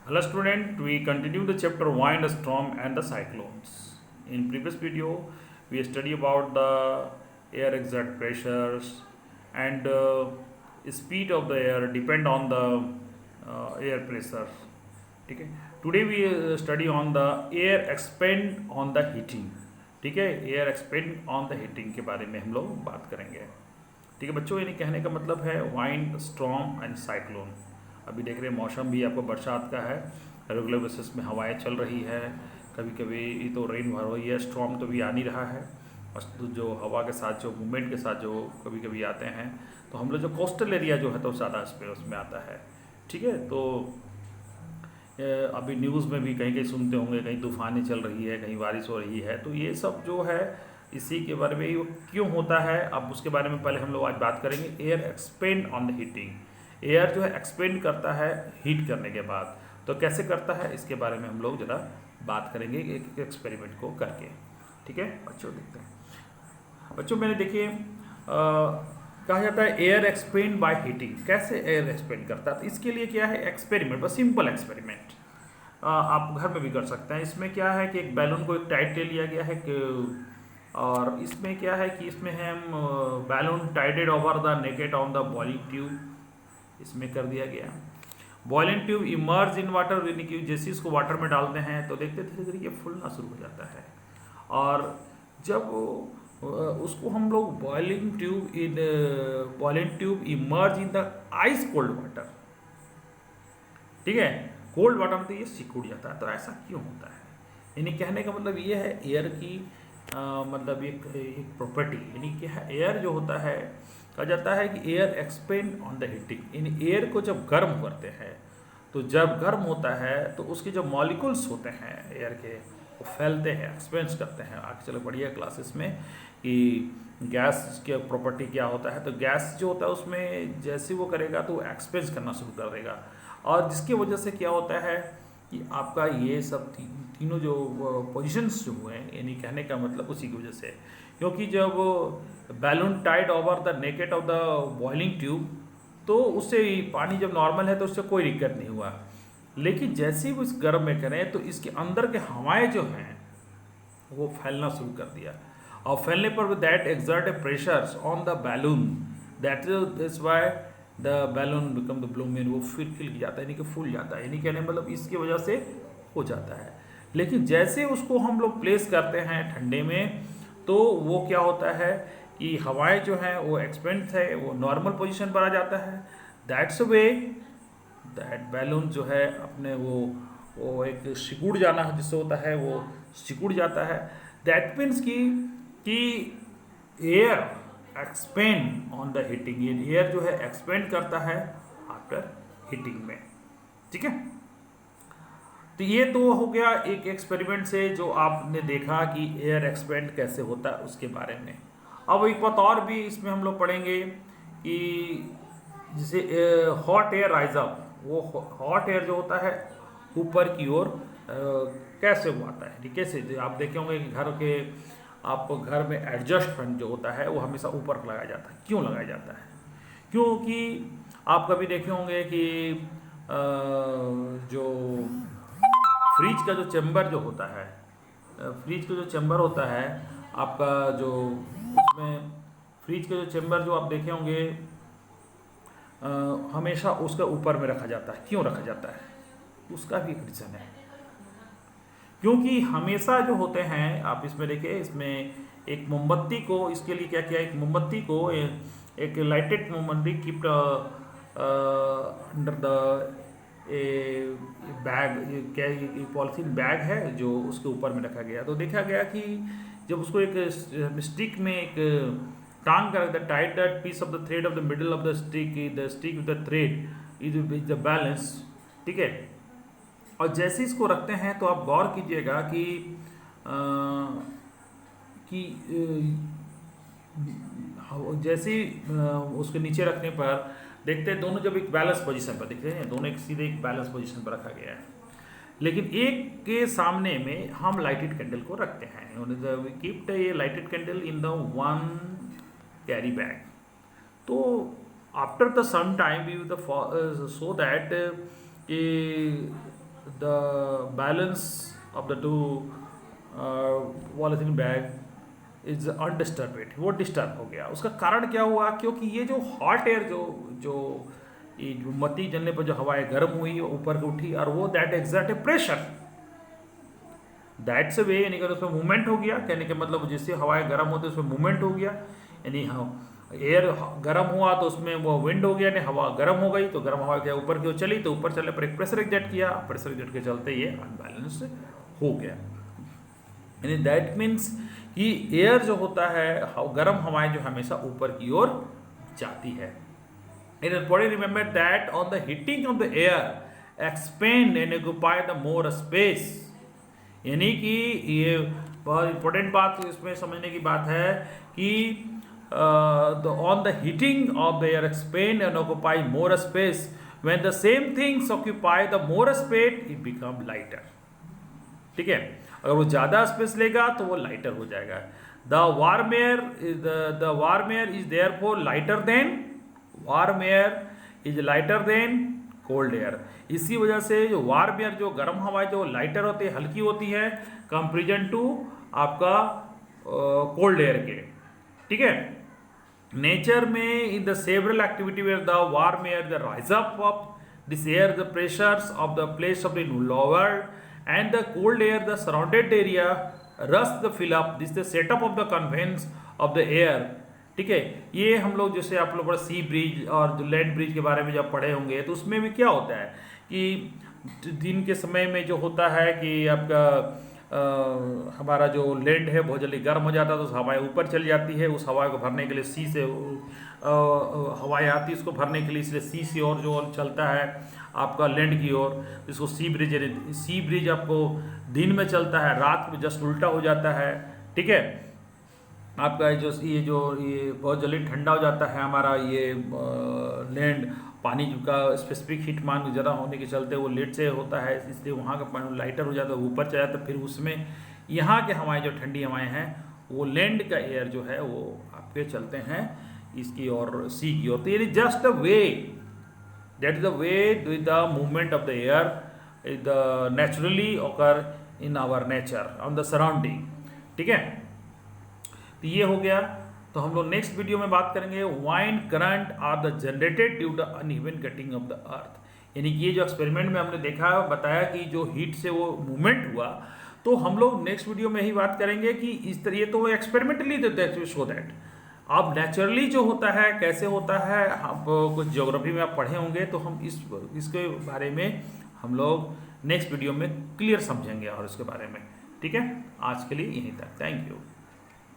Hello student, we continue the chapter wind, storm and the cyclones. In previous video, we study about the air exert pressures and speed of the air depend on the air pressure. Okay. Today we study on the air expand on the heating. ठीक है, air expand on the heating के बारे में हम लोग बात करेंगे. ठीक है बच्चों, यानी कहने का मतलब है वाइंड, स्टॉर्म एंड साइक्लोन. अभी देख रहे हैं मौसम भी आपको बरसात का है, रेगुलर बेसिस में हवाएं चल रही है, कभी कभी तो रेन भर रही है, स्टॉर्म तो भी आ नहीं रहा है. और जो हवा के साथ जो मूवमेंट के साथ जो कभी कभी आते हैं, तो हम लोग जो कोस्टल एरिया जो है तो ज़्यादा इस पर उसमें आता है. ठीक है, तो अभी न्यूज़ में भी कहीं कहीं सुनते होंगे, कहीं तूफानी चल रही है, कहीं बारिश हो रही है. तो ये सब जो है इसी के बारे में क्यों होता है, अब उसके बारे में पहले हम लोग आज बात करेंगे. Air expand on the heating. Air जो है एक्सपेंड करता है हीट करने के बाद, तो कैसे करता है इसके बारे में हम लोग ज़रा बात करेंगे एक एक्सपेरिमेंट को करके. ठीक है बच्चों, देखते हैं. बच्चों मैंने देखिए कहा जाता है एयर एक्सपेंड बाय हीटिंग. कैसे एयर एक्सपेंड करता है, तो इसके लिए क्या है एक्सपेरिमेंट, बस सिंपल एक्सपेरिमेंट आप घर में भी कर सकते हैं. इसमें क्या है कि एक बैलून को एक टाइट ले लिया गया है और इसमें क्या है कि इसमें हम balloon tided over the neck on the boiling tube इसमें कर दिया गया. Boiling tube emerge in water, यानी कि जैसे इसको वाटर में डालते हैं तो देखते धीरे धीरे ये फूलना शुरू हो जाता है. और जब उसको हम लोग boiling tube emerge in the ice cold water. ठीक है, कोल्ड वाटर में तो ये सिकुड़ जाता है. तो ऐसा क्यों होता है, यानी कहने का मतलब ये है एयर की मतलब एक प्रॉपर्टी, यानी कि एयर जो होता है, कहा जाता है कि air expand on the heating. यानी एयर को जब गर्म करते हैं, तो जब गर्म होता है तो उसके जो मॉलिक्यूल्स होते हैं एयर के, वो फैलते हैं, एक्सपेंस करते हैं. आगे चलो बढ़िया क्लासेस में कि गैस के प्रॉपर्टी क्या होता है. तो गैस जो होता है उसमें जैसे वो करेगा तो वो एक्सपेंस करना शुरू कर देगा, और जिसकी वजह से क्या होता है कि आपका ये सब तीनों जो पोजीशंस जो हुए हैं, यानी कहने का मतलब उसी की वजह से, क्योंकि जब balloon tied over the neck of the boiling tube, तो उससे पानी जब नॉर्मल है तो उससे कोई दिक्कत नहीं हुआ. लेकिन जैसे ही इस गर्म में करें तो इसके अंदर के हवाएं जो हैं वो फैलना शुरू कर दिया, और फैलने पर that exert a pressures on the balloon, that is why the balloon become the blooming. वो फिर खिल जाता है, यानी कि फूल जाता है, यानी कहने मतलब इसकी वजह से हो जाता है. लेकिन जैसे उसको हम लोग प्लेस करते हैं ठंडे में, तो वो क्या होता है कि हवाएं जो हैं वो एक्सपेंड है, वो नॉर्मल पोजीशन पर आ जाता है. दैट्स वे दैट बैलून जो है अपने वो एक सिकुड़ जाना जिससे होता है, वो सिकुड़ जाता है. दैट मीन्स कि air expand on the heating. Air जो है एक्सपेंड करता है आफ्टर हीटिंग में. ठीक है, तो ये तो हो गया एक एक्सपेरिमेंट से जो आपने देखा कि एयर एक्सपेंड कैसे होता है उसके बारे में. अब एक बात और भी इसमें हम लोग पढ़ेंगे कि जैसे हॉट एयर राइज अप. वो हॉट एयर जो होता है ऊपर की ओर कैसे वो आता है, कैसे आप देखे होंगे कि घर में एडजस्ट फैन जो होता है वो हमेशा ऊपर लगाया जाता है. क्यों लगाया जाता है, क्योंकि आप कभी देखे होंगे कि जो फ्रिज का जो चैम्बर जो होता है, फ्रिज का जो चैम्बर होता है आपका, जो उसमें फ्रिज का जो चैम्बर जो आप देखे होंगे हमेशा उसका ऊपर में रखा जाता है. क्यों रखा जाता है, उसका भी एक रीज़न है. क्योंकि हमेशा जो होते हैं, आप इसमें देखिए, इसमें एक मोमबत्ती को, इसके लिए क्या किया, एक मोमबत्ती को एक लाइटेड मोमबत्ती कीप्ड अंडर द बैग, क्या पॉलिथीन बैग है जो उसके ऊपर में रखा गया. तो देखा गया कि जब उसको एक स्टिक में एक टांग कर the tight that piece of the thread of the middle of the stick with the thread is the balance. ठीक है, और जैसे इसको रखते हैं तो आप गौर कीजिएगा कि जैसे उसके नीचे रखने पर देखते हैं दोनों जब एक बैलेंस पोजीशन पर दिखते हैं, दोनों एक सीधे एक बैलेंस पोजीशन पर रखा गया है. लेकिन एक के सामने में हम लाइटेड कैंडल को रखते हैं. We keep a lighted candle in the one carry bag. तो after the some time we saw that the balance of the two polythene bag is undisturbed, वो डिस्टर्ब हो गया। उसका कारण क्या हुआ? क्योंकि ये जो हॉट एयर जो ये जो मत्ती जलने पर जो हवाएं गर्म हुई ऊपर को उठी और वो that exert A pressure, that's way, यानी कि उसमें मूवमेंट हो गया। कहने के मतलब जैसे हवाएं गर्म होती है उसमें मूवमेंट हो गया, यानी एयर गर्म हुआ तो उसमें वो विंड हो गया, यानी हवा गर्म हो गई तो गर्म हवा क्या ऊपर की ओर चली, तो ऊपर चलने पर एक प्रेशर एग्जर्ट किया, प्रेशर एग्जर्ट के चलते ये अनबैलेंस हो गया। यानी दैट मीन्स कि एयर जो होता है, गर्म हवाएं जो हमेशा ऊपर की ओर जाती है। It is important to remember that on the heating of the air expand and occupy the more space, यानी कि ये बहुत इंपॉर्टेंट बात इसमें समझने की बात है कि on the heating of the air expand and occupy more space, when the same things occupy the more space it become lighter। ठीक है, अगर वो ज़्यादा स्पेस लेगा तो वो लाइटर हो जाएगा। The warm air is therefore lighter than warm air is lighter than cold air. इसी वजह से जो वार्म एयर जो गर्म हवाएं जो लाइटर होती है, हल्की होती है कंपेरिजन टू आपका कोल्ड एयर के। ठीक है, नेचर में in the several activity where the warm air the rise up of this air the pressures of the place of the lower and the cold air the surrounded area rust the fill up, this the setup of the कन्वेंस of the air. ठीक है, ये हम लोग जैसे आप लोग सी bridge और जो लैंड ब्रिज के बारे में जब पढ़े होंगे तो उसमें भी क्या होता है कि दिन के समय में जो होता है कि आपका हमारा जो लैंड है बहुत जल्दी गर्म हो जाता है, तो हवाएं ऊपर चली जाती है। उस हवा को भरने के लिए सी से हवाएं आती है उसको भरने के लिए, इसलिए सी से और जो चलता है आपका लैंड की ओर, इसको सी ब्रिज, यानी सी ब्रिज आपको दिन में चलता है, रात में जस्ट उल्टा हो जाता है। ठीक है, आपका ये बहुत जल्दी ठंडा हो जाता है हमारा ये लैंड, पानी का स्पेसिफिक हीट मान ज़्यादा होने के चलते वो लेट से होता है, इसलिए वहाँ का पानी लाइटर हो जाता है, ऊपर चला जाता है। फिर उसमें यहाँ के हवाएं जो ठंडी हवाएं हैं वो लैंड का एयर जो है वो आपके चलते हैं इसकी और सी की ओर। तो ये just a way, that is the way with the movement of the air is the naturally occur in our nature on the surrounding. ठीक है, तो ये हो गया। तो हम लोग नेक्स्ट वीडियो में बात करेंगे wind current are the generated due to uneven cutting of the earth, यानी कि ये जो एक्सपेरिमेंट में हमने देखा बताया कि जो हीट से वो मूवमेंट हुआ, तो हम लोग नेक्स्ट वीडियो में ही बात करेंगे कि इस तरह, ये तो एक्सपेरिमेंटली शो दैट अब नेचुरली जो होता है कैसे होता है। आप कुछ ज्योग्राफी में आप पढ़े होंगे तो हम इसके बारे में हम लोग नेक्स्ट वीडियो में क्लियर समझेंगे और इसके बारे में। ठीक है, आज के लिए यहीं तक, थैंक यू।